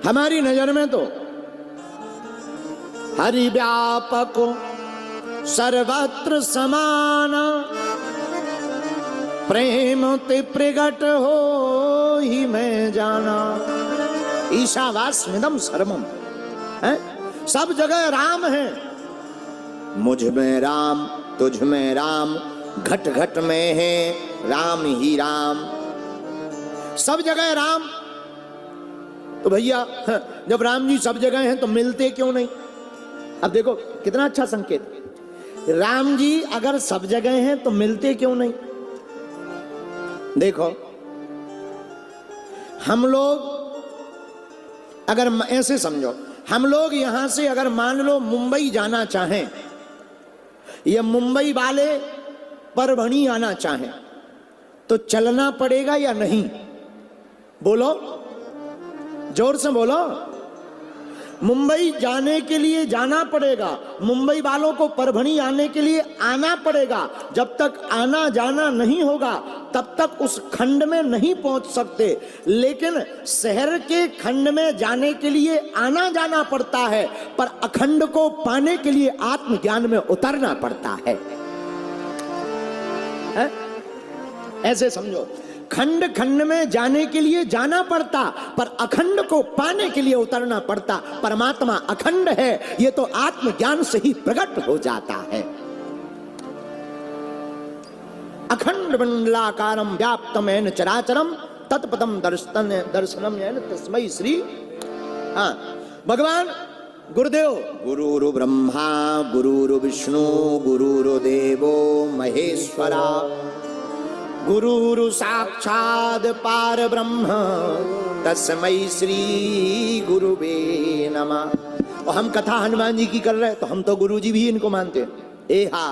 हमारी नजर में तो हरि व्यापक सर्वत्र समान, प्रेम ते प्रगट हो ही मैं जाना। ईशावास्मिदं सर्वम है, सब जगह राम है। मुझ में राम, तुझ में राम, घट घट में है राम ही राम, सब जगह राम। तो भैया जब राम जी सब जगह हैं तो मिलते क्यों नहीं? अब देखो कितना अच्छा संकेत, राम जी अगर सब जगह हैं तो मिलते क्यों नहीं? देखो हम लोग अगर ऐसे समझो, हम लोग यहां से अगर मान लो मुंबई जाना चाहें, या मुंबई वाले परभणी आना चाहें, तो चलना पड़ेगा या नहीं? बोलो, जोर से बोलो। मुंबई जाने के लिए जाना पड़ेगा, मुंबई वालों को परभणी आने के लिए आना पड़ेगा। जब तक आना जाना नहीं होगा तब तक उस खंड में नहीं पहुंच सकते। लेकिन शहर के खंड में जाने के लिए आना जाना पड़ता है, पर अखंड को पाने के लिए आत्मज्ञान में उतरना पड़ता है। ऐसे समझो, खंड खंड में जाने के लिए जाना पड़ता, पर अखंड को पाने के लिए उतरना पड़ता। परमात्मा अखंड है, ये तो आत्मज्ञान से ही प्रकट हो जाता है। अखंड मंडलाकारम व्याप्तम येन चराचरम तत्पदम दर्शनम येन तस्मै श्री। हाँ, भगवान गुरुदेव, गुरुरु ब्रह्मा गुरुरु विष्णु गुरुरु देवो महेश्वरा, गुरुरु साक्षात् पार ब्रह्म तस्मै श्री गुरुवे नमः। और हम कथा हनुमान जी की कर रहे हैं तो हम तो गुरु जी भी इनको मानते हैं। ए हा,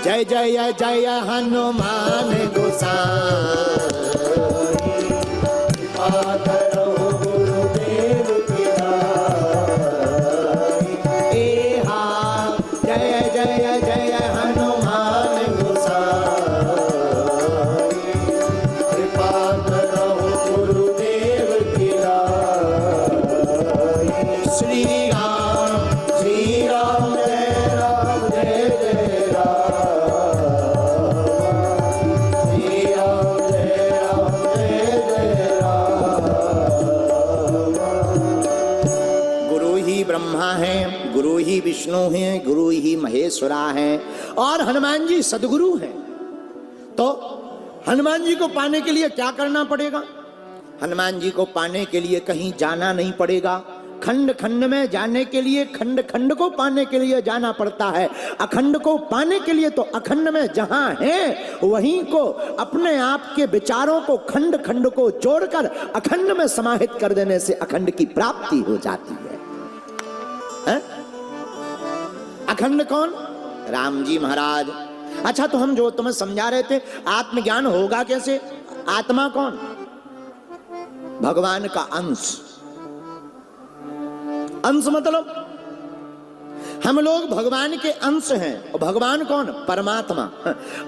जय जय जय हनुमान गोसाई, विष्णु हैं, गुरु ही महेश्वरा हैं, और हनुमान जी सदगुरु हैं। तो हनुमान जी को पाने के लिए क्या करना पड़ेगा? हनुमान जी को पाने के लिए कहीं जाना नहीं पड़ेगा। खंड खंड में जाने के लिए, खंड खंड को पाने के लिए जाना पड़ता है। अखंड को पाने के लिए तो अखंड में जहां है वहीं को, अपने आप के विचारों को खंड खंड को जोड़कर अखंड में समाहित कर देने से अखंड की प्राप्ति हो जाती है। अखंड कौन? राम जी महाराज। अच्छा, तो हम जो तुम्हें समझा रहे थे, आत्मज्ञान होगा कैसे? आत्मा कौन? भगवान का अंश। अंश मतलब हम लोग भगवान के अंश हैं। और भगवान कौन? परमात्मा।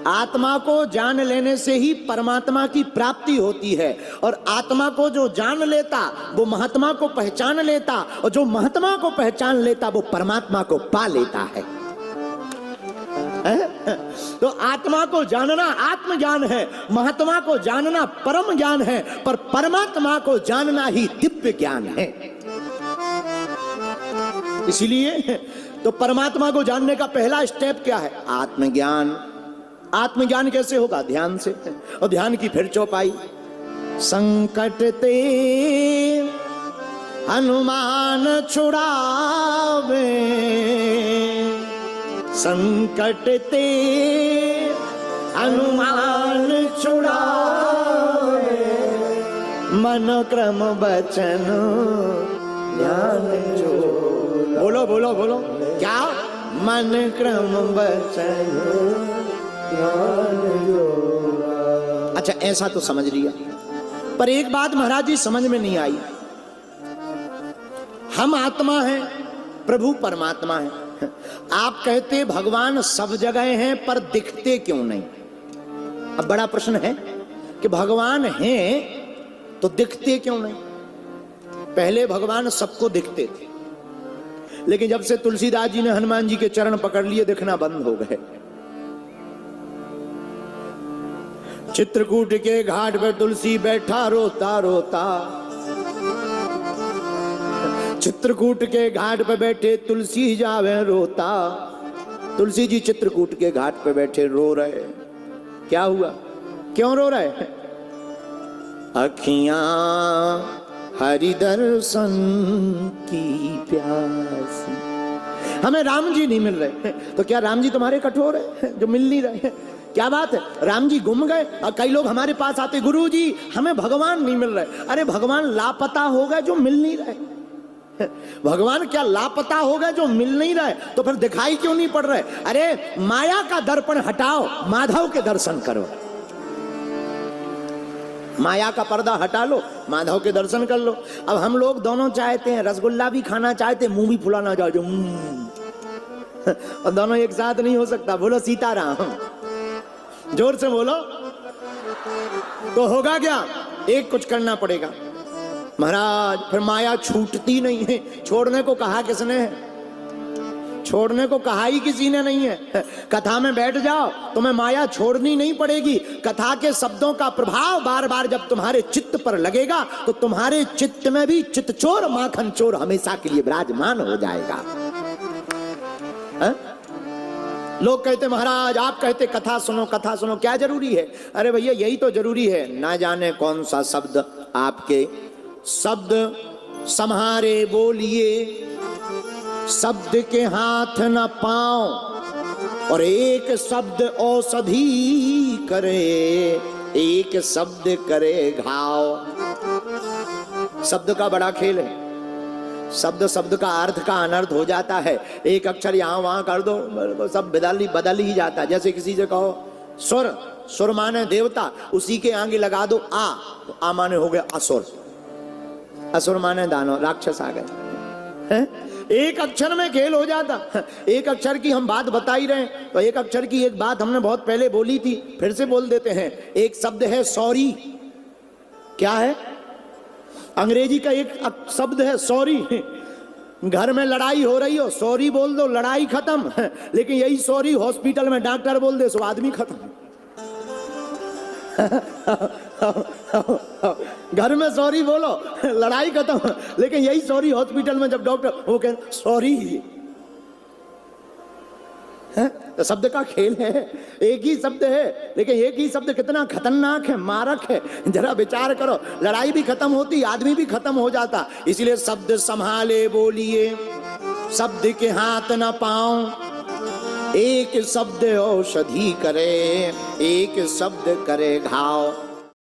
आत्मा को जान लेने से ही परमात्मा की प्राप्ति होती है, और आत्मा को जो जान लेता वो महात्मा को पहचान लेता, और जो महात्मा को पहचान लेता वो परमात्मा को पा लेता है। तो आत्मा को जानना आत्मज्ञान है, महात्मा को जानना परम ज्ञान है, पर परमात्मा को जानना ही दिव्य ज्ञान है। इसलिए तो परमात्मा को जानने का पहला स्टेप क्या है? आत्मज्ञान। आत्मज्ञान कैसे होगा? ध्यान से। और ध्यान की फिर चौपाई, संकट ते हनुमान छुड़ावे, संकट ते हनुमान छुड़ावे, मन क्रम वचन ध्यान जो। बोलो बोलो बोलो, क्या? मन क्रम वचन ध्यान जो। अच्छा, ऐसा तो समझ लिया, पर एक बात महाराज जी समझ में नहीं आई। हम आत्मा हैं, प्रभु परमात्मा है। आप कहते भगवान सब जगह हैं पर दिखते क्यों नहीं? अब बड़ा प्रश्न है कि भगवान हैं तो दिखते क्यों नहीं? पहले भगवान सबको दिखते थे, लेकिन जब से तुलसीदास जी ने हनुमान जी के चरण पकड़ लिए दिखना बंद हो गए। चित्रकूट के घाट पर तुलसी बैठा रोता रोता, चित्रकूट के घाट पे बैठे तुलसी जावे रोता। तुलसी जी चित्रकूट के घाट पे बैठे रो रहे। क्या हुआ, क्यों रो रहे? अखियां हरि दर्शन की प्यास। हमें राम जी नहीं मिल रहे, तो क्या राम जी तुम्हारे कठोर है जो मिल नहीं रहे? क्या बात है, राम जी गुम गए? और कई लोग हमारे पास आते, गुरु जी हमें भगवान नहीं मिल रहे। अरे भगवान लापता हो गए जो मिल नहीं रहे। भगवान क्या लापता हो गए जो मिल नहीं रहे? तो फिर दिखाई क्यों नहीं पड़ रहे? अरे माया का दर्पण हटाओ, माधव के दर्शन करो। माया का पर्दा हटा लो, माधव के दर्शन कर लो। अब हम लोग दोनों चाहते हैं, रसगुल्ला भी खाना चाहते हैं, मुंह भी फुलाना चाहते और दोनों एक साथ नहीं हो सकता। बोलो सीताराम, जोर से बोलो। तो होगा क्या? एक कुछ करना पड़ेगा महाराज। फिर माया छूटती नहीं है। छोड़ने को कहा किसने है? छोड़ने को कहा ही किसी ने नहीं है। कथा में बैठ जाओ, तुम्हें माया छोड़नी नहीं पड़ेगी। कथा के शब्दों का प्रभाव बार बार जब तुम्हारे चित्त पर लगेगा तो तुम्हारे चित्त में भी चित्तचोर माखन चोर हमेशा के लिए विराजमान हो जाएगा। लोग कहते महाराज, आप कहते कथा सुनो कथा सुनो, क्या जरूरी है? अरे भैया यही तो जरूरी है। ना जाने कौन सा शब्द आपके शब्द सम्हारे बोलिए, शब्द के हाथ न पांव, और एक शब्द औषधि करे, एक शब्द करे घाव। शब्द का बड़ा खेल है। शब्द शब्द का अर्थ का अनर्थ हो जाता है। एक अक्षर यहाँ वहां कर दो, सब बदल ही जाता है। जैसे किसी से कहो सुर, सुर माने देवता, उसी के आगे लगा दो आ, तो आ माने हो गया असुर, असुर माने दानव, राक्षस आ गए। एक अक्षर में खेल हो जाता। एक अक्षर की हम बात बता ही रहे हैं, तो एक अक्षर की एक बात हमने बहुत पहले बोली थी, फिर से बोल देते हैं। एक शब्द है सॉरी। क्या है? अंग्रेजी का एक शब्द है सॉरी। घर में लड़ाई हो रही हो, सॉरी बोल दो, लड़ाई खत्म। लेकिन यही सॉरी हॉस्पिटल में डॉक्टर बोल दे, सो आदमी खत्म। घर में सॉरी बोलो, लड़ाई खत्म। लेकिन यही सॉरी हॉस्पिटल में जब डॉक्टर वो कहे सॉरी, तो शब्द का खेल है। एक ही शब्द है, लेकिन एक ही शब्द कितना खतरनाक है, मारक है। जरा विचार करो, लड़ाई भी खत्म होती, आदमी भी खत्म हो जाता। इसलिए शब्द संभाले बोलिए, शब्द के हाथ न पाओ, एक शब्द औषधि करे, एक शब्द करे घाव।